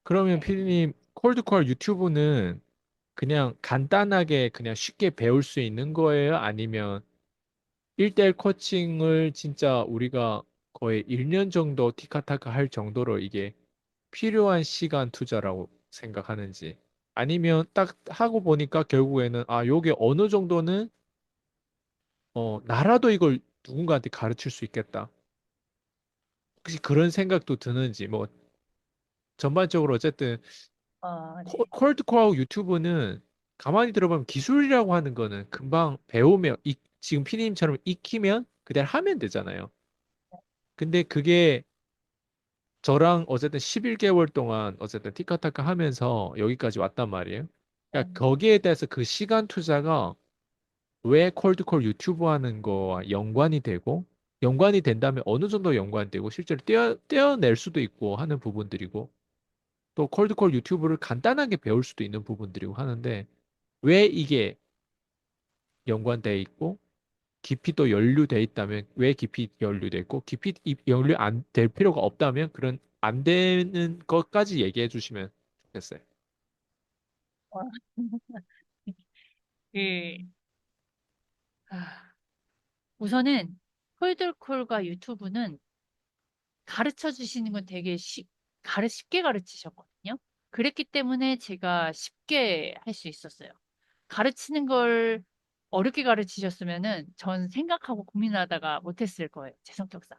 그러면 네. 피디님, 콜드콜 유튜브는 그냥 간단하게 그냥 쉽게 배울 수 있는 거예요? 아니면 1대1 코칭을 진짜 우리가 거의 1년 정도 티카타카 할 정도로 이게 필요한 시간 투자라고 생각하는지. 아니면 딱 하고 보니까 결국에는 요게 어느 정도는 나라도 이걸 누군가한테 가르칠 수 있겠다. 혹시 그런 생각도 드는지, 뭐 전반적으로 어쨌든 네. 콜드코어 유튜브는 가만히 들어보면 기술이라고 하는 거는 금방 배우면 지금 피디님처럼 익히면 그대로 하면 되잖아요. 근데 그게 저랑 어쨌든 11개월 동안 어쨌든 티카타카 하면서 여기까지 왔단 말이에요. 네. 그러니까 거기에 대해서 그 시간 투자가 왜 콜드콜 유튜브 하는 거와 연관이 되고 연관이 된다면 어느 정도 연관되고 실제로 떼어낼 수도 있고 하는 부분들이고 또 콜드콜 유튜브를 간단하게 배울 수도 있는 부분들이고 하는데 왜 이게 연관돼 있고 깊이 또 연루돼 있다면 왜 깊이 연루돼 있고 깊이 연루 안 될 필요가 없다면 그런 안 되는 것까지 얘기해 주시면 좋겠어요. 어, 그, 아, 우선은 콜들콜과 유튜브는 가르쳐 주시는 건 되게 쉽게 가르치셨거든요. 그랬기 때문에 제가 쉽게 할 수 있었어요. 가르치는 걸 어렵게 가르치셨으면은 전 생각하고 고민하다가 못했을 거예요. 제 성격상.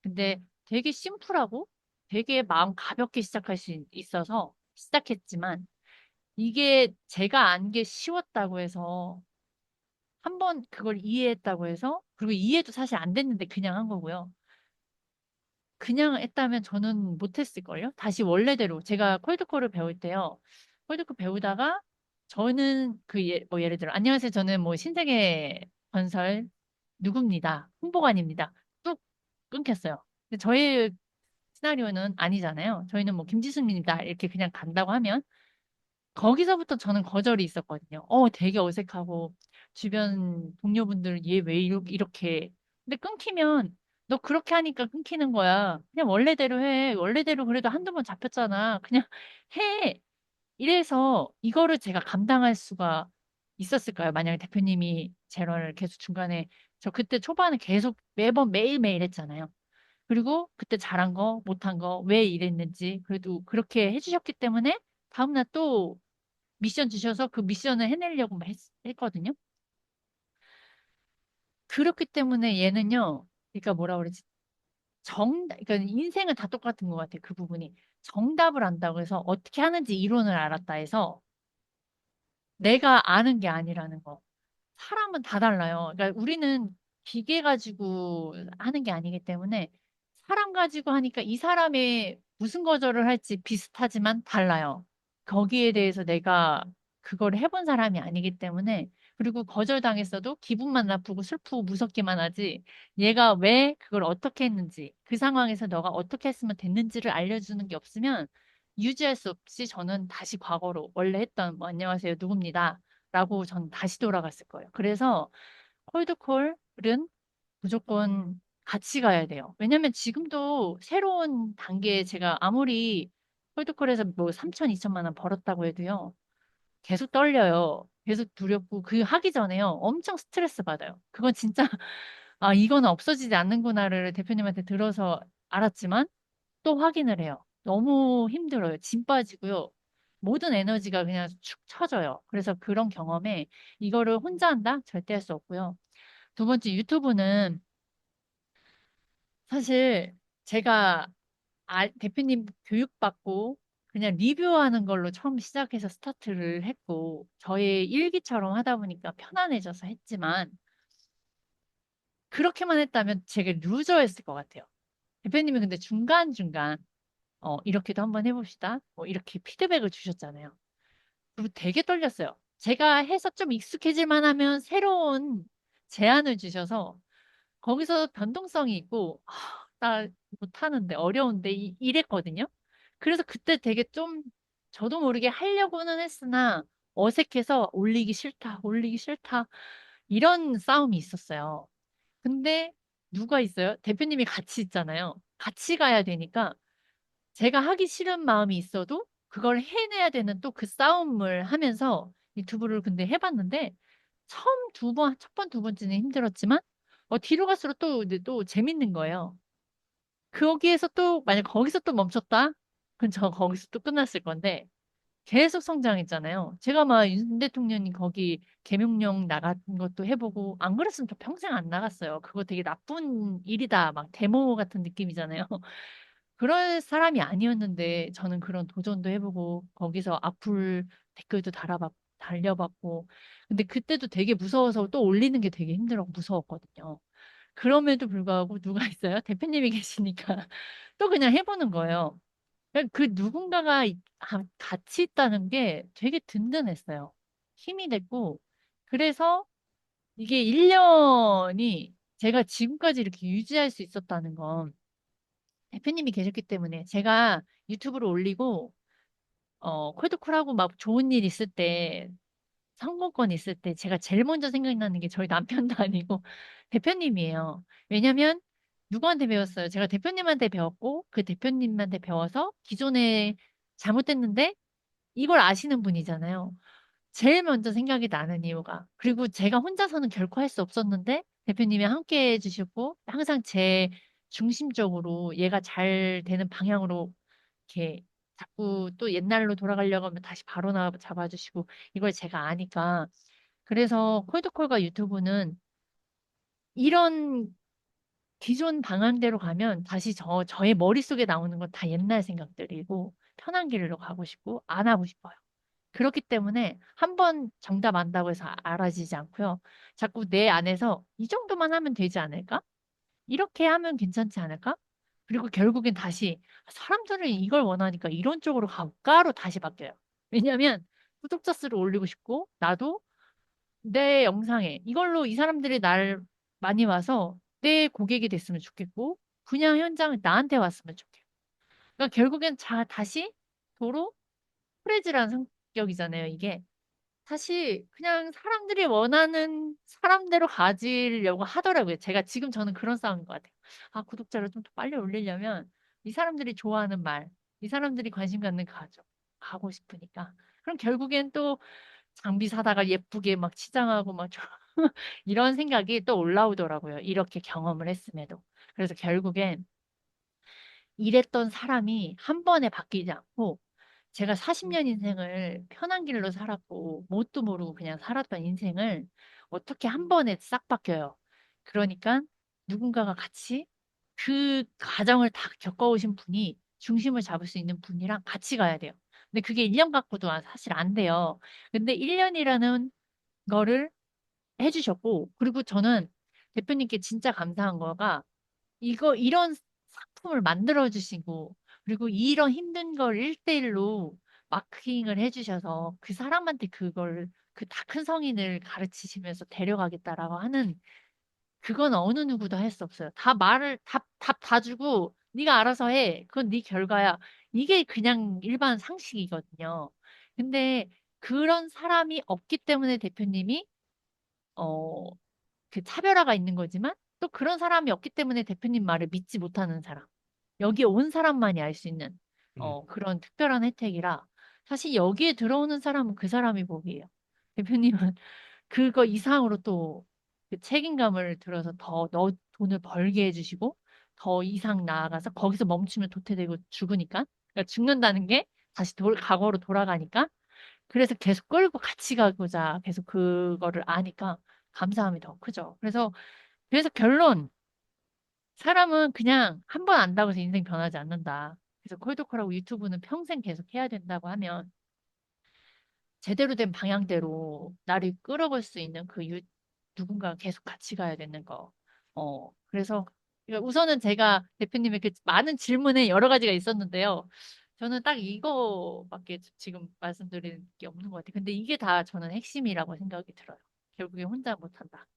근데 되게 심플하고 되게 마음 가볍게 시작할 수 있어서 시작했지만 이게 제가 안 게 쉬웠다고 해서 한 번 그걸 이해했다고 해서 그리고 이해도 사실 안 됐는데 그냥 한 거고요. 그냥 했다면 저는 못했을걸요? 다시 원래대로. 제가 콜드콜을 배울 때요. 콜드콜 배우다가 저는 뭐 예를 들어, 안녕하세요. 저는 뭐 신세계 건설 누굽니다. 홍보관입니다. 뚝 끊겼어요. 근데 저의 시나리오는 아니잖아요. 저희는 뭐 김지수입니다. 이렇게 그냥 간다고 하면 거기서부터 저는 거절이 있었거든요. 되게 어색하고 주변 동료분들 얘 왜 이렇게 근데 끊기면 너 그렇게 하니까 끊기는 거야. 그냥 원래대로 해. 원래대로 그래도 한두 번 잡혔잖아. 그냥 해. 이래서 이거를 제가 감당할 수가 있었을까요? 만약에 대표님이 제를 계속 중간에 저 그때 초반에 계속 매번 매일매일 했잖아요. 그리고 그때 잘한 거, 못한 거, 왜 이랬는지 그래도 그렇게 해주셨기 때문에 다음날 또 미션 주셔서 그 미션을 해내려고 막 했거든요. 그렇기 때문에 얘는요, 그러니까 뭐라 그러지? 그러니까 인생은 다 똑같은 것 같아요. 그 부분이. 정답을 안다고 해서 어떻게 하는지 이론을 알았다 해서 내가 아는 게 아니라는 거. 사람은 다 달라요. 그러니까 우리는 기계 가지고 하는 게 아니기 때문에 사람 가지고 하니까 이 사람의 무슨 거절을 할지 비슷하지만 달라요. 거기에 대해서 내가 그걸 해본 사람이 아니기 때문에 그리고 거절당했어도 기분만 나쁘고 슬프고 무섭기만 하지 얘가 왜 그걸 어떻게 했는지 그 상황에서 너가 어떻게 했으면 됐는지를 알려주는 게 없으면 유지할 수 없이 저는 다시 과거로 원래 했던 뭐 안녕하세요 누굽니다. 라고 전 다시 돌아갔을 거예요. 그래서 콜드콜은 무조건 같이 가야 돼요. 왜냐면 지금도 새로운 단계에 제가 아무리 콜드콜에서 뭐 3천, 2천만 원 벌었다고 해도요. 계속 떨려요. 계속 두렵고 그 하기 전에요. 엄청 스트레스 받아요. 그건 진짜 이거는 없어지지 않는구나를 대표님한테 들어서 알았지만 또 확인을 해요. 너무 힘들어요. 짐 빠지고요. 모든 에너지가 그냥 축 처져요. 그래서 그런 경험에 이거를 혼자 한다? 절대 할 수 없고요. 두 번째 유튜브는 사실 제가 대표님 교육받고 그냥 리뷰하는 걸로 처음 시작해서 스타트를 했고 저의 일기처럼 하다 보니까 편안해져서 했지만 그렇게만 했다면 제가 루저였을 것 같아요. 대표님이 근데 중간중간 이렇게도 한번 해봅시다. 뭐 이렇게 피드백을 주셨잖아요. 그리고 되게 떨렸어요. 제가 해서 좀 익숙해질만 하면 새로운 제안을 주셔서 거기서 변동성이 있고, 나 못하는데, 어려운데, 이랬거든요. 그래서 그때 되게 좀 저도 모르게 하려고는 했으나 어색해서 올리기 싫다, 올리기 싫다, 이런 싸움이 있었어요. 근데 누가 있어요? 대표님이 같이 있잖아요. 같이 가야 되니까 제가 하기 싫은 마음이 있어도 그걸 해내야 되는 또 그 싸움을 하면서 유튜브를 근데 해봤는데 처음 두 번, 첫 번, 두 번째는 힘들었지만 뒤로 갈수록 또, 근데 또 재밌는 거예요. 거기에서 또, 만약 거기서 또 멈췄다? 그럼 저 거기서 또 끝났을 건데 계속 성장했잖아요. 제가 막 윤 대통령이 거기 계명령 나간 것도 해보고 안 그랬으면 저 평생 안 나갔어요. 그거 되게 나쁜 일이다. 막 데모 같은 느낌이잖아요. 그럴 사람이 아니었는데 저는 그런 도전도 해보고 거기서 악플 댓글도 달려봤고 근데 그때도 되게 무서워서 또 올리는 게 되게 힘들어 무서웠거든요. 그럼에도 불구하고 누가 있어요? 대표님이 계시니까 또 그냥 해보는 거예요. 그 누군가가 같이 있다는 게 되게 든든했어요. 힘이 됐고 그래서 이게 1년이 제가 지금까지 이렇게 유지할 수 있었다는 건 대표님이 계셨기 때문에 제가 유튜브를 올리고 콜드콜하고 막 좋은 일 있을 때 성공권 있을 때 제가 제일 먼저 생각나는 게 저희 남편도 아니고 대표님이에요. 왜냐면 누구한테 배웠어요? 제가 대표님한테 배웠고 그 대표님한테 배워서 기존에 잘못됐는데 이걸 아시는 분이잖아요. 제일 먼저 생각이 나는 이유가. 그리고 제가 혼자서는 결코 할 수 없었는데 대표님이 함께 해주셨고 항상 제 중심적으로 얘가 잘 되는 방향으로 이렇게 자꾸 또 옛날로 돌아가려고 하면 다시 바로 잡아주시고 이걸 제가 아니까. 그래서 콜드콜과 유튜브는 이런 기존 방향대로 가면 다시 저의 머릿속에 나오는 건 다 옛날 생각들이고 편한 길로 가고 싶고 안 하고 싶어요. 그렇기 때문에 한 번 정답 안다고 해서 알아지지 않고요. 자꾸 내 안에서 이 정도만 하면 되지 않을까? 이렇게 하면 괜찮지 않을까? 그리고 결국엔 다시 사람들은 이걸 원하니까 이런 쪽으로 가까로 다시 바뀌어요. 왜냐하면 구독자 수를 올리고 싶고 나도 내 영상에 이걸로 이 사람들이 날 많이 와서 내 고객이 됐으면 좋겠고 분양 현장에 나한테 왔으면 좋겠고 그러니까 결국엔 다시 도로 프레즈라는 성격이잖아요, 이게. 사실 그냥 사람들이 원하는 사람대로 가지려고 하더라고요. 제가 지금 저는 그런 싸움인 것 같아요. 아, 구독자를 좀 더 빨리 올리려면 이 사람들이 좋아하는 말, 이 사람들이 관심 갖는 가족 가고 싶으니까. 그럼 결국엔 또 장비 사다가 예쁘게 막 치장하고 막 이런 생각이 또 올라오더라고요. 이렇게 경험을 했음에도. 그래서 결국엔 일했던 사람이 한 번에 바뀌지 않고 제가 40년 인생을 편한 길로 살았고 뭣도 모르고 그냥 살았던 인생을 어떻게 한 번에 싹 바뀌어요. 그러니까 누군가가 같이 그 과정을 다 겪어오신 분이 중심을 잡을 수 있는 분이랑 같이 가야 돼요. 근데 그게 1년 갖고도 사실 안 돼요. 근데 1년이라는 거를 해주셨고, 그리고 저는 대표님께 진짜 감사한 거가 이런 상품을 만들어 주시고, 그리고 이런 힘든 걸 1대1로 마케팅을 해주셔서 그 사람한테 그걸, 그 다 큰 성인을 가르치시면서 데려가겠다라고 하는, 그건 어느 누구도 할 수 없어요. 답 다 주고, 네가 알아서 해. 그건 네 결과야. 이게 그냥 일반 상식이거든요. 근데 그런 사람이 없기 때문에 대표님이, 어, 그 차별화가 있는 거지만 또 그런 사람이 없기 때문에 대표님 말을 믿지 못하는 사람. 여기에 온 사람만이 알 수 있는 음, 그런 특별한 혜택이라 사실 여기에 들어오는 사람은 그 사람이 복이에요. 대표님은 그거 이상으로 또 그 책임감을 들어서 돈을 벌게 해주시고 더 이상 나아가서 거기서 멈추면 도태되고 죽으니까 그러니까 죽는다는 게 다시 과거로 돌아가니까 그래서 계속 끌고 같이 가고자 계속 그거를 아니까 감사함이 더 크죠. 그래서 결론, 사람은 그냥 한 번 안다고 해서 인생 변하지 않는다. 그래서 콜드콜하고 유튜브는 평생 계속 해야 된다고 하면 제대로 된 방향대로 나를 끌어갈 수 있는 누군가 계속 같이 가야 되는 거. 그래서 그러니까 우선은 제가 대표님의 그 많은 질문에 여러 가지가 있었는데요. 저는 딱 이거밖에 지금 말씀드리는 게 없는 것 같아요. 근데 이게 다 저는 핵심이라고 생각이 들어요. 결국에 혼자 못한다.